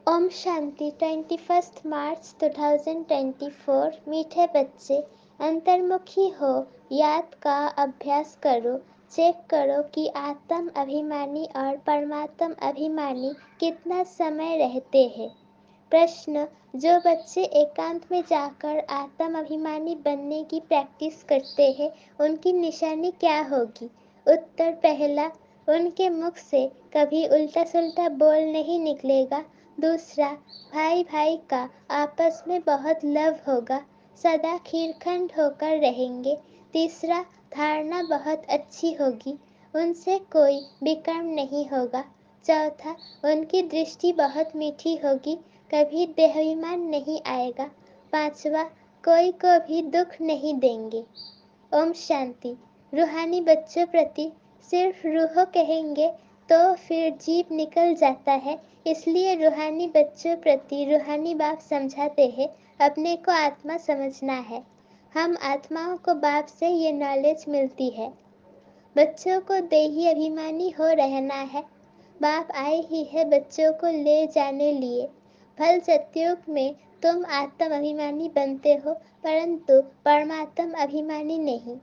ओम शांति 21 मार्च 2024। मीठे बच्चे, अंतर्मुखी हो, याद का अभ्यास करो, चेक करो कि आत्म अभिमानी और परमात्म अभिमानी कितना समय रहते हैं। प्रश्न: जो बच्चे एकांत में जाकर आत्म अभिमानी बनने की प्रैक्टिस करते हैं, उनकी निशानी क्या होगी? उत्तर: पहला, उनके मुख से कभी उल्टा सुल्टा बोल नहीं निकलेगा। दूसरा, भाई भाई का आपस में बहुत लव होगा, सदा खीरखंड होकर रहेंगे। तीसरा, धारणा बहुत अच्छी होगी, उनसे कोई विकर्म नहीं होगा। चौथा, उनकी दृष्टि बहुत मीठी होगी, कभी देहाभिमान नहीं आएगा। पांचवा, कोई को भी दुख नहीं देंगे। ओम शांति। रूहानी बच्चों प्रति सिर्फ रूह कहेंगे तो फिर जीभ निकल जाता है, इसलिए रूहानी बच्चों प्रति रूहानी बाप समझाते हैं, अपने को आत्मा समझना है। हम आत्माओं को बाप से ये नॉलेज मिलती है। बच्चों को देही अभिमानी हो रहना है। बाप आए ही है बच्चों को ले जाने लिए। फल सत्युग में तुम आत्म अभिमानी बनते हो, परंतु परमात्म अभिमानी नहीं।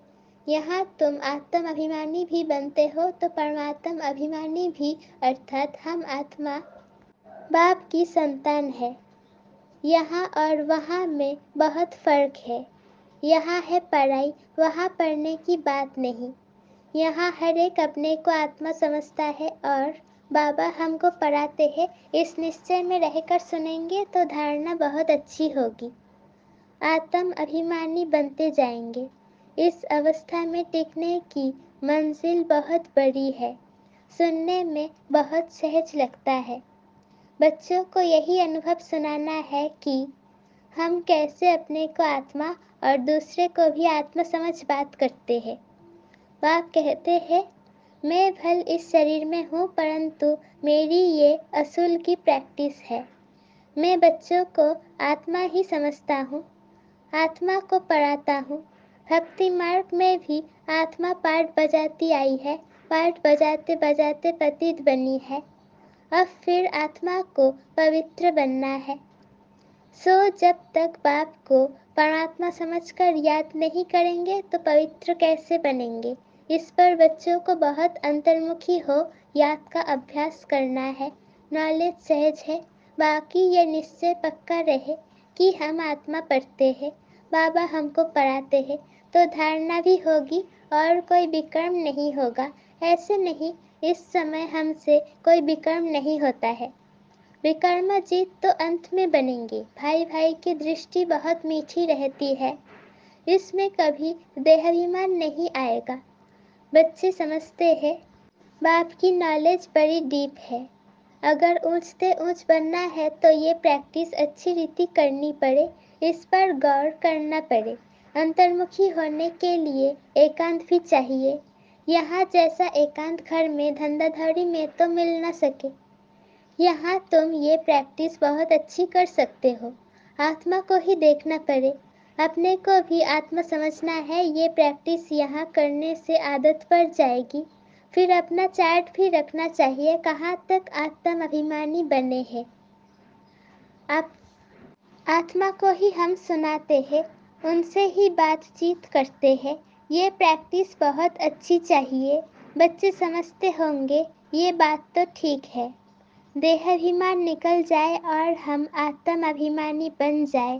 यहाँ तुम आत्म अभिमानी भी बनते हो तो परमात्म अभिमानी भी, अर्थात हम आत्मा बाप की संतान है। यहाँ और वहाँ में बहुत फर्क है। यहाँ है पढ़ाई, वहाँ पढ़ने की बात नहीं। यहाँ हर एक अपने को आत्मा समझता है और बाबा हमको पढ़ाते हैं। इस निश्चय में रहकर सुनेंगे तो धारणा बहुत अच्छी होगी, आत्म अभिमानी बनते जाएंगे। इस अवस्था में टिकने की मंजिल बहुत बड़ी है, सुनने में बहुत सहज लगता है। बच्चों को यही अनुभव सुनाना है कि हम कैसे अपने को आत्मा और दूसरे को भी आत्मा समझ बात करते हैं। बाप कहते हैं, मैं भल इस शरीर में हूँ, परंतु मेरी ये असूल की प्रैक्टिस है। मैं बच्चों को आत्मा ही समझता हूँ, आत्मा को पढ़ाता हूँ। भक्ति मार्ग में भी आत्मा पाठ बजाती आई है, पाठ बजाते बजाते पतित बनी है। अब फिर आत्मा को पवित्र बनना है। सो जब तक बाप को परमात्मा समझकर याद नहीं करेंगे तो पवित्र कैसे बनेंगे? इस पर बच्चों को बहुत अंतर्मुखी हो याद का अभ्यास करना है। नॉलेज सहज है, बाकी ये निश्चय पक्का रहे कि हम आत्मा पढ़ते हैं, बाबा हमको पढ़ाते हैं, तो धारणा भी होगी और कोई विकर्म नहीं होगा। ऐसे नहीं, इस समय हमसे कोई विकर्म नहीं होता है। विकर्माजीत तो अंत में बनेंगे। भाई भाई की दृष्टि बहुत मीठी रहती है, इसमें कभी देहाभिमान नहीं आएगा। बच्चे समझते हैं बाप की नॉलेज बड़ी डीप है। अगर ऊंच से ऊंच बनना है तो ये प्रैक्टिस अच्छी रीति करनी पड़े, इस पर गौर करना पड़े। अंतर्मुखी होने के लिए एकांत भी चाहिए। यहाँ जैसा एकांत घर में धंधाधड़ी में तो मिल न सके। यहाँ तुम ये प्रैक्टिस बहुत अच्छी कर सकते हो। आत्मा को ही देखना पड़े, अपने को भी आत्मा समझना है। ये प्रैक्टिस यहाँ करने से आदत पड़ जाएगी। फिर अपना चार्ट भी रखना चाहिए, कहाँ तक आत्म अभिमानी बने हैं। आप आत्मा को ही हम सुनाते हैं, उनसे ही बातचीत करते हैं। ये प्रैक्टिस बहुत अच्छी चाहिए। बच्चे समझते होंगे ये बात तो ठीक है। देहाभिमान निकल जाए और हम आत्म अभिमानी बन जाए।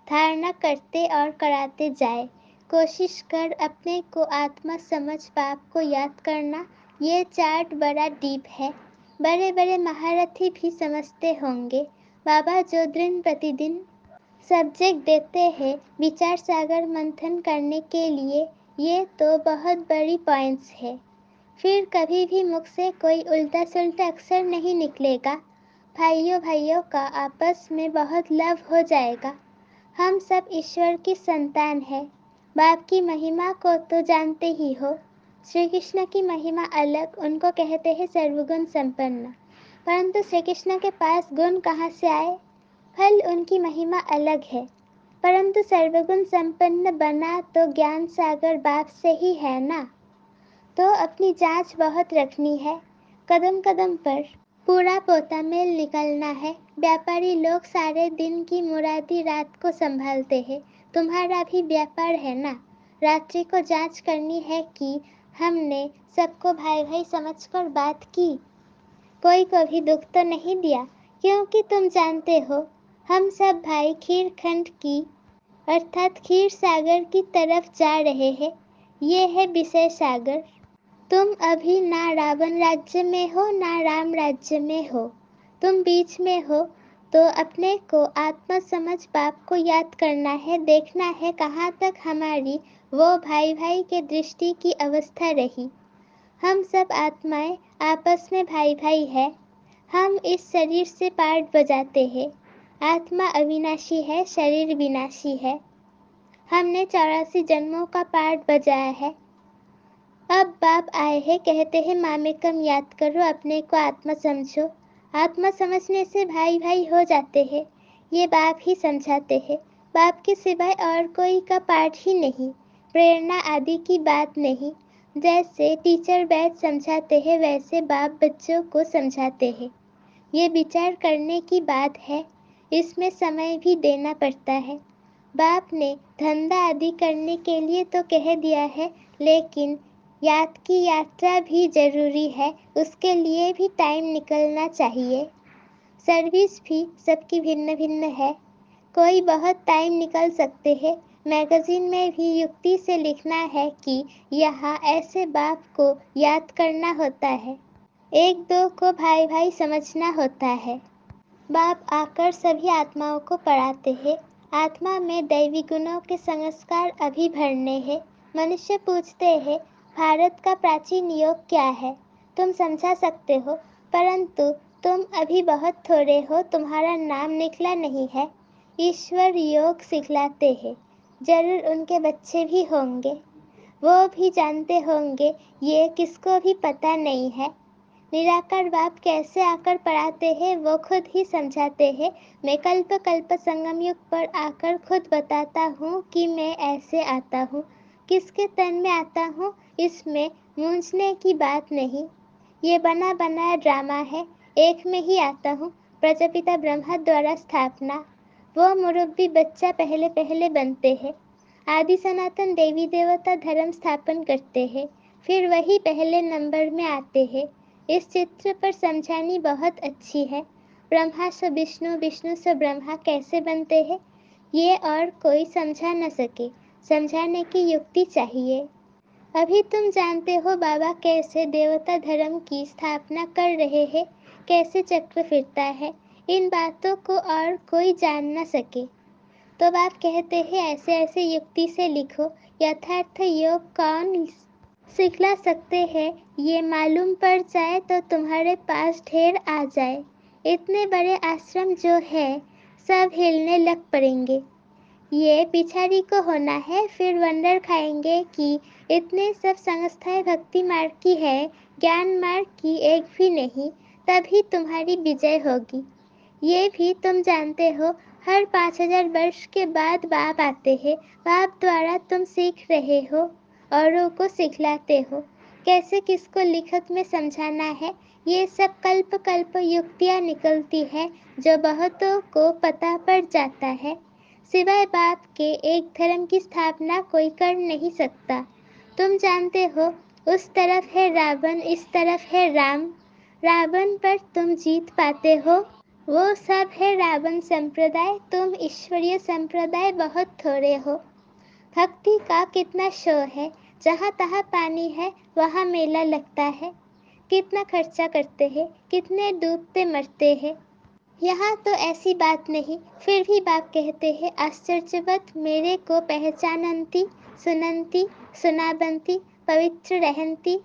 धारणा करते और कराते जाए। कोशिश कर अपने को आत्मा समझ बाप को याद करना। ये चार्ट बड़ा डीप है, बड़े बड़े महारथी भी समझते होंगे। बाबा जो दिन प्रतिदिन सब्जेक्ट देते हैं विचार सागर मंथन करने के लिए, ये तो बहुत बड़ी पॉइंट्स है। फिर कभी भी मुख से कोई उल्टा सुल्टा अक्षर नहीं निकलेगा। भाइयों भाइयों का आपस में बहुत लव हो जाएगा। हम सब ईश्वर की संतान हैं। बाप की महिमा को तो जानते ही हो। श्री कृष्ण की महिमा अलग, उनको कहते हैं सर्वगुण संपन्न। परंतु श्री कृष्ण के पास गुण कहाँ से आए? फल उनकी महिमा अलग है, परंतु सर्वगुण संपन्न बना तो ज्ञान सागर बाप से ही है ना। तो अपनी जांच बहुत रखनी है, कदम कदम पर पूरा पोता मेल निकलना है। व्यापारी लोग सारे दिन की मुरादी रात को संभालते हैं। तुम्हारा भी व्यापार है ना। रात्रि को जांच करनी है कि हमने सबको भाई भाई समझकर बात की, कोई को भी दुख तो नहीं दिया, क्योंकि तुम जानते हो हम सब भाई खीरखंड की अर्थात क्षीर सागर की तरफ जा रहे हैं। ये है विषय सागर। तुम अभी ना रावण राज्य में हो ना राम राज्य में हो, तुम बीच में हो। तो अपने को आत्मा समझ बाप को याद करना है, देखना है कहाँ तक हमारी वो भाई भाई के दृष्टि की अवस्था रही। हम सब आत्माएं आपस में भाई भाई है। हम इस शरीर से पार्ट बजाते हैं। आत्मा अविनाशी है, शरीर विनाशी है। हमने 84 जन्मों का पार्ट बजाया है। अब बाप आए हैं, कहते हैं मामेकम याद करो, अपने को आत्मा समझो। आत्मा समझने से भाई भाई हो जाते हैं। ये बाप ही समझाते हैं। बाप के सिवाय और कोई का पाठ ही नहीं, प्रेरणा आदि की बात नहीं। जैसे टीचर बैठ समझाते हैं वैसे बाप बच्चों को समझाते हैं। ये विचार करने की बात है, इसमें समय भी देना पड़ता है। बाप ने धंधा आदि करने के लिए तो कह दिया है, लेकिन याद की यात्रा भी जरूरी है, उसके लिए भी टाइम निकलना चाहिए। सर्विस भी सबकी भिन्न भिन्न है। कोई बहुत टाइम निकल सकते हैं। मैगजीन में भी युक्ति से लिखना है कि यहाँ ऐसे बाप को याद करना होता है, एक दो को भाई भाई समझना होता है। बाप आकर सभी आत्माओं को पढ़ाते हैं। आत्मा में दैवी गुणों के संस्कार अभी भरने हैं। मनुष्य पूछते हैं भारत का प्राचीन योग क्या है। तुम समझा सकते हो, परंतु तुम अभी बहुत थोड़े हो, तुम्हारा नाम निकला नहीं है। ईश्वर योग सिखलाते हैं। जरूर उनके बच्चे भी होंगे, वो भी जानते होंगे, ये किसको भी पता नहीं है। निराकार बाप कैसे आकर पढ़ाते हैं वो खुद ही समझाते हैं। मैं कल्प कल्प संगम युग पर आकर खुद बताता हूँ कि मैं ऐसे आता हूँ। किसके तन में आता हूँ, इसमें मूंझने की बात नहीं। ये बना बनाया ड्रामा है। एक में ही आता हूँ, प्रजापिता ब्रह्मा द्वारा स्थापना। वो मुरब्बी बच्चा पहले पहले बनते हैं। आदि सनातन देवी देवता धर्म स्थापन करते हैं, फिर वही पहले नंबर में आते हैं। इस चित्र पर समझानी बहुत अच्छी है। ब्रह्मा से विष्णु, विष्णु से ब्रह्मा कैसे बनते हैं, ये और कोई समझा न सके। समझाने की युक्ति चाहिए। अभी तुम जानते हो बाबा कैसे देवता धर्म की स्थापना कर रहे हैं, कैसे चक्र फिरता है। इन बातों को और कोई जान न सके। तो बाप कहते हैं ऐसे ऐसे युक्ति से लिखो। यथार्थ योग कौन सिखला सकते हैं, ये मालूम पड़ जाए तो तुम्हारे पास ढेर आ जाए। इतने बड़े आश्रम जो है सब हिलने लग पड़ेंगे। ये पिछाड़ी को होना है, फिर वंडर खाएंगे कि इतने सब संस्थाएं भक्ति मार्ग की है, ज्ञान मार्ग की एक भी नहीं। तभी तुम्हारी विजय होगी। ये भी तुम जानते हो, हर 5000 वर्ष के बाद बाप आते हैं। बाप द्वारा तुम सीख रहे हो, औरों को सिखलाते हो। कैसे किसको लिखत में समझाना है, ये सब कल्प कल्प युक्तियाँ निकलती है, जो बहुतों को पता पड़ जाता है। सिवाय बाप के एक धर्म की स्थापना कोई कर नहीं सकता। तुम जानते हो, उस तरफ है रावण, इस तरफ है राम। रावण पर तुम जीत पाते हो, वो सब है रावण संप्रदाय। तुम ईश्वरीय संप्रदाय बहुत थोड़े हो। भक्ति का कितना शो है, जहाँ तहाँ पानी है वहाँ मेला लगता है। कितना खर्चा करते हैं, कितने डूबते मरते हैं। यहाँ तो ऐसी बात नहीं, फिर भी बाप कहते हैं आश्चर्यवत मेरे को पहचानती, सुनंती, सुनाबंती, पवित्र रहंती।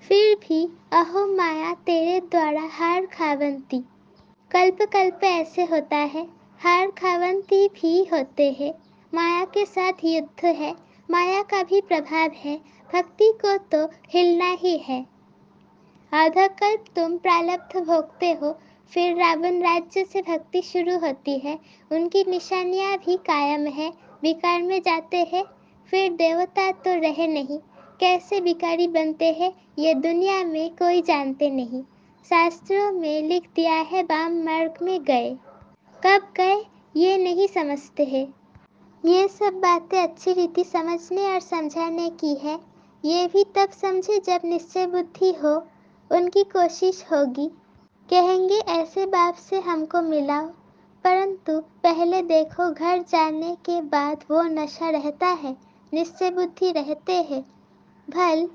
फिर भी अहो माया तेरे द्वारा हार खावंती। कल्प कल्प ऐसे होता है, हार खावंती भी होते हैं। माया के साथ युद्ध है, माया का भी प्रभाव है। भक्ति को तो हिलना ही है। आधा कल्प तुम प्रारब्ध भोगते हो, फिर रावण राज्य से भक्ति शुरू होती है। उनकी निशानियाँ भी कायम है, विकार में जाते हैं। फिर देवता तो रहे नहीं, कैसे भिखारी बनते हैं ये दुनिया में कोई जानते नहीं। शास्त्रों में लिख दिया है वाम मार्ग में गए। कब गए ये नहीं समझते हैं। ये सब बातें अच्छी रीति समझने और समझाने की है। ये भी तब समझे जब निश्चय बुद्धि हो, उनकी कोशिश होगी। कहेंगे ऐसे बाप से हमको मिलाओ, परंतु पहले देखो घर जाने के बाद वो नशा रहता है, निश्चय बुद्धि रहते हैं। भल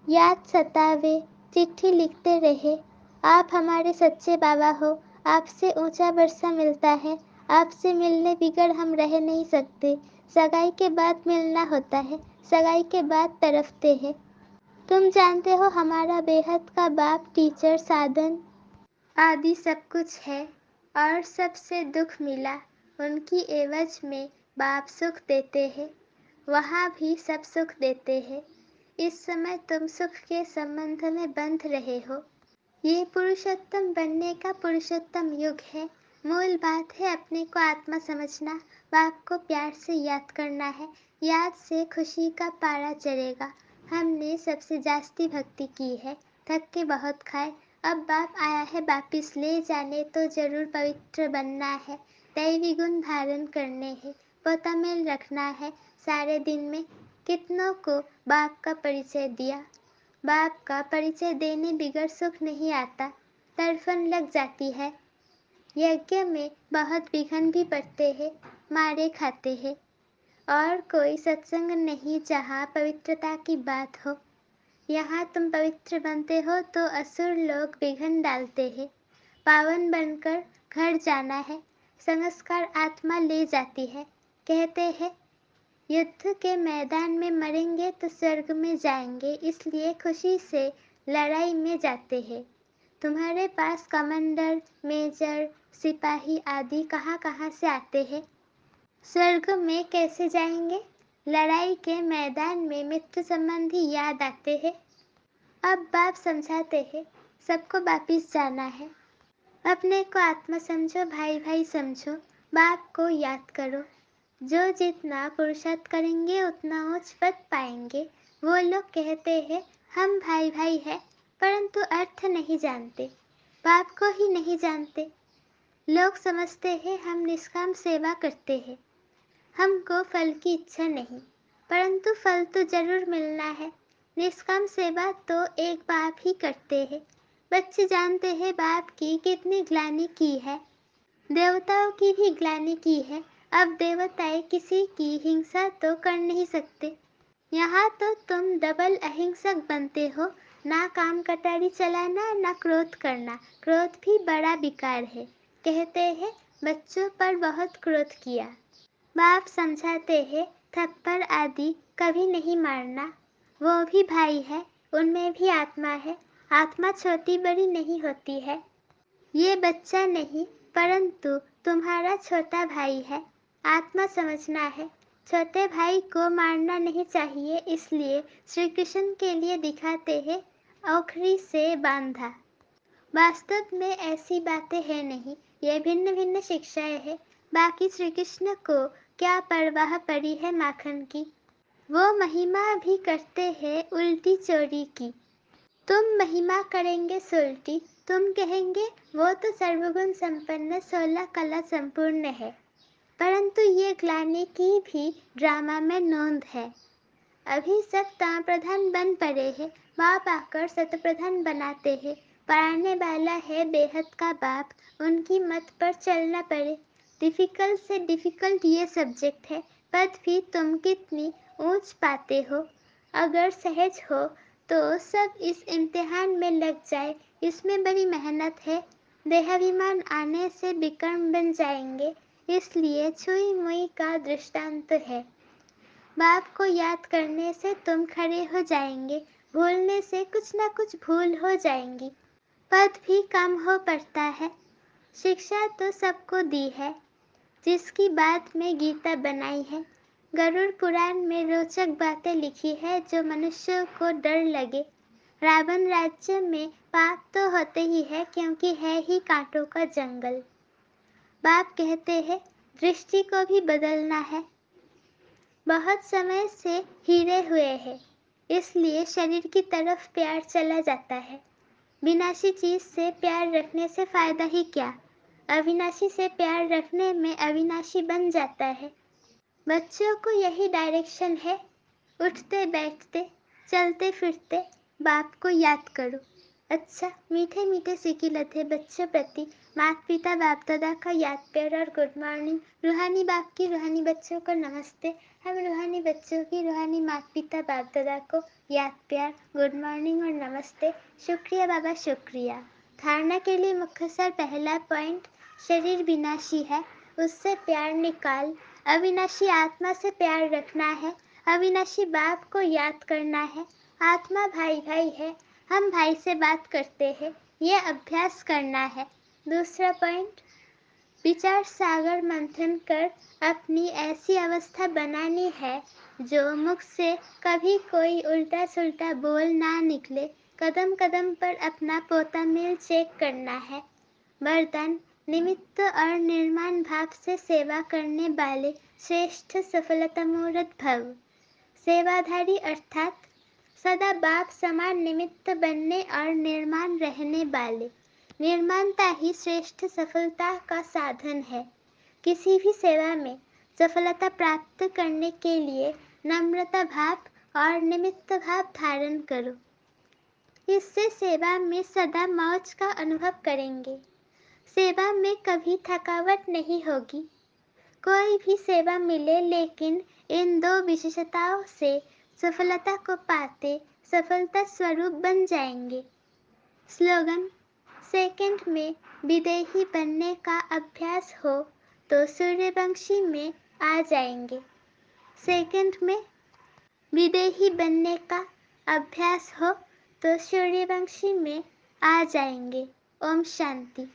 याद सतावे, चिट्ठी लिखते रहे, आप हमारे सच्चे बाबा हो, आपसे ऊंचा बरसा मिलता है, आपसे मिलने बिगड़ हम रह नहीं सकते। सगाई के बाद मिलना होता है, सगाई के बाद तरफते हैं। तुम जानते हो हमारा बेहद का बाप टीचर साधन आदि सब कुछ है, और सबसे दुख मिला, उनकी एवज में बाप सुख देते हैं, वहाँ भी सब सुख देते हैं। इस समय तुम सुख के संबंध में बंध रहे हो। ये पुरुषोत्तम बनने का पुरुषोत्तम युग है। मूल बात है अपने को आत्मा समझना, बाप को प्यार से याद करना है। याद से खुशी का पारा चढ़ेगा। हमने सबसे जास्ती भक्ति की है, थक के बहुत खाए। अब बाप आया है वापिस ले जाने, तो जरूर पवित्र बनना है, दैवी गुण धारण करने हैं, पोता मेल रखना है। सारे दिन में कितनों को बाप का परिचय दिया। बाप का परिचय देने बिगड़ सुख नहीं आता, तड़फन लग जाती है। यज्ञ में बहुत विघ्न भी पड़ते हैं, मारे खाते हैं। और कोई सत्संग नहीं जहाँ पवित्रता की बात हो। यहाँ तुम पवित्र बनते हो तो असुर लोग विघ्न डालते हैं। पावन बनकर घर जाना है, संस्कार आत्मा ले जाती है। कहते हैं युद्ध के मैदान में मरेंगे तो स्वर्ग में जाएंगे, इसलिए खुशी से लड़ाई में जाते हैं। तुम्हारे पास कमांडर, मेजर, सिपाही आदि कहाँ कहाँ से आते हैं। स्वर्ग में कैसे जाएंगे। लड़ाई के मैदान में मित्र संबंधी याद आते हैं। अब बाप समझाते हैं सबको वापिस जाना है। अपने को आत्मा समझो, भाई भाई समझो, बाप को याद करो। जो जितना पुरुषार्थ करेंगे उतना उच्च पद पाएंगे। वो लोग कहते हैं हम भाई भाई हैं, परंतु अर्थ नहीं जानते, बाप को ही नहीं जानते। लोग समझते हैं हम निष्काम सेवा करते हैं, हमको फल की इच्छा नहीं, परंतु फल तो जरूर मिलना है। निष्काम सेवा तो एक बाप ही करते हैं। बच्चे जानते हैं बाप की कितनी ग्लानि की है, देवताओं की भी ग्लानि की है। अब देवताएं किसी की हिंसा तो कर नहीं सकते। यहाँ तो तुम डबल अहिंसक बनते हो, ना काम कटारी चलाना ना क्रोध करना। क्रोध भी बड़ा विकार है। कहते हैं बच्चों पर बहुत क्रोध किया। बाप समझाते हैं थप्पड़ आदि कभी नहीं मारना, वो भी भाई है, उनमें भी आत्मा है। आत्मा छोटी बड़ी नहीं होती है। ये बच्चा नहीं, परंतु तुम्हारा छोटा भाई है। आत्मा समझना है, छोटे भाई को मारना नहीं चाहिए, इसलिए श्री कृष्ण के लिए दिखाते हैं औखरी से बांधा। वास्तव में ऐसी बातें हैं नहीं, ये भिन्न भिन्न शिक्षाएं हैं। बाकी श्री कृष्ण को क्या परवाह पड़ी है माखन की। वो महिमा भी करते हैं उल्टी चोरी की। तुम महिमा करेंगे सुलटी, तुम कहेंगे वो तो सर्वगुण संपन्न 16 कला संपूर्ण है, परंतु ये ग्लानि की भी ड्रामा में नोंद है। अभी सब ताप्रधान बन पड़े हैं, बाप आकर शतप्रधान बनाते हैं। पढ़ाने वाला है बेहद का बाप, उनकी मत पर चलना पड़े। डिफिकल्ट से डिफिकल्ट ये सब्जेक्ट है, पद भी तुम कितनी ऊंच पाते हो। अगर सहज हो तो सब इस इम्तिहान में लग जाए, इसमें बड़ी मेहनत है। देहाभिमान आने से विकर्म बन जाएंगे, इसलिए छुई मुई का दृष्टांत है। बाप को याद करने से तुम खड़े हो जाएंगे, भूलने से कुछ ना कुछ भूल हो जाएंगी। पद भी कम हो पड़ता है। शिक्षा तो सबको दी है, जिसकी बात में गीता बनाई है। गरुड़ पुराण में रोचक बातें लिखी है जो मनुष्यों को डर लगे। रावण राज्य में पाप तो होते ही है, क्योंकि है ही कांटों का जंगल। बाप कहते हैं दृष्टि को भी बदलना है। बहुत समय से हीरे हुए हैं, इसलिए शरीर की तरफ प्यार चला जाता है। विनाशी चीज से प्यार रखने से फायदा ही क्या। अविनाशी से प्यार रखने में अविनाशी बन जाता है। बच्चों को यही डायरेक्शन है। उठते बैठते चलते फिरते बाप को याद करो। अच्छा, मीठे मीठे सीखी लथे बच्चों प्रति माता पिता बाप दादा का याद प्यार और गुड मॉर्निंग। रूहानी बाप की रूहानी बच्चों को नमस्ते। हम रूहानी बच्चों की रूहानी माता पिता बाप दादा को याद प्यार गुड मॉर्निंग और नमस्ते। शुक्रिया बाबा, शुक्रिया। धारणा के लिए मुख्तसर पहला पॉइंट, शरीर विनाशी है, उससे प्यार निकाल। अविनाशी आत्मा से प्यार रखना है। अविनाशी बाप को याद करना है। आत्मा भाई भाई है, हम भाई से बात करते हैं, ये अभ्यास करना है। दूसरा पॉइंट, विचार सागर मंथन कर अपनी ऐसी अवस्था बनानी है जो मुख से कभी कोई उल्टा सुल्टा बोल ना निकले। कदम कदम पर अपना पोता मेल चेक करना है। वरदान, निमित्त और निर्माण भाव से सेवा करने वाले श्रेष्ठ सफलता मूर्त भव। सेवाधारी अर्थात सदा बाप समान निमित्त बनने और निर्माण रहने वाले। निर्माणता ही श्रेष्ठ सफलता का साधन है। किसी भी सेवा में सफलता प्राप्त करने के लिए नम्रता भाव और निमित्त भाव धारण करो। इससे सेवा में सदा मौज का अनुभव करेंगे। सेवा में कभी थकावट नहीं होगी। कोई भी सेवा मिले, लेकिन इन दो विशेषताओं से सफलता को पाते सफलता स्वरूप बन जाएंगे। स्लोगन, सेकंड में विदेही बनने का अभ्यास हो तो सूर्यवंशी में आ जाएंगे। सेकंड में विदेही बनने का अभ्यास हो तो सूर्यवंशी में आ जाएंगे। ओम शांति।